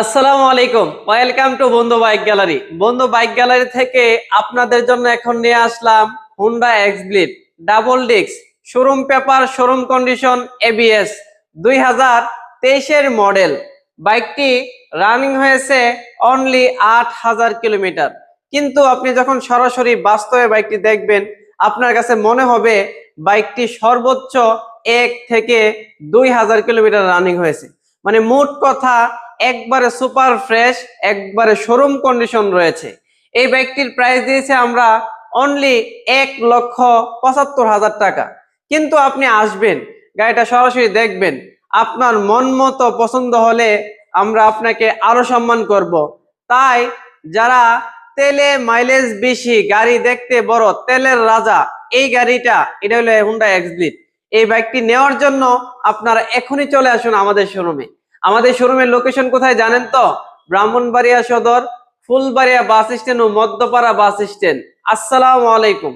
আসসালামু আলাইকুম, welcome to Bandhu bike gallery. Bandhu bike gallery থেকে আপনাদের জন্য এখন নিয়ে আসলাম Honda X Blade double disc, showroom paper, showroom condition, ABS, 2023-এর মডেল। বাইকটি রানিং হয়েছে অনলি 8,000 কিলোমিটার। কিন্তু আপনি যখন সরাসরি বাস্তবে বাইকটি দেখবেন, আপনার কাছে মনে হবে বাইকটি সর্বোচ্চ 1 থেকে 2,000 কিলোমিটার রানিং হয়েছে। মানে মোট কথা একবারে সুপার ফ্রেশ, একবারে শোরুম কন্ডিশন রয়েছে। এই বাইকটির প্রাইস দিয়েছে আমরা অনলি 1,75,000 টাকা। কিন্তু আপনি আসবেন, গাড়িটা সরাসরি দেখবেন, আপনার মন মতো পছন্দ হলে আমরা আপনাকে আরো সম্মান করব। তাই যারা তেলে মাইলেজ বেশি, গাড়ি দেখতে বড়, তেলের রাজা, এই গাড়িটা, এটা হলো হুন্ডা এক্স ব্লিড। এই বাইকটি নেওয়ার জন্য আপনারা এখনই চলে আসুন আমাদের শোরুমে। আমাদের শোরুমের লোকেশন কোথায় জানেন তো? ব্রাহ্মণবাড়িয়া সদর, ফুলবাড়িয়া বাস স্ট্যান্ড ও মধ্যপাড়া বাস স্ট্যান্ড। আসসালামু আলাইকুম।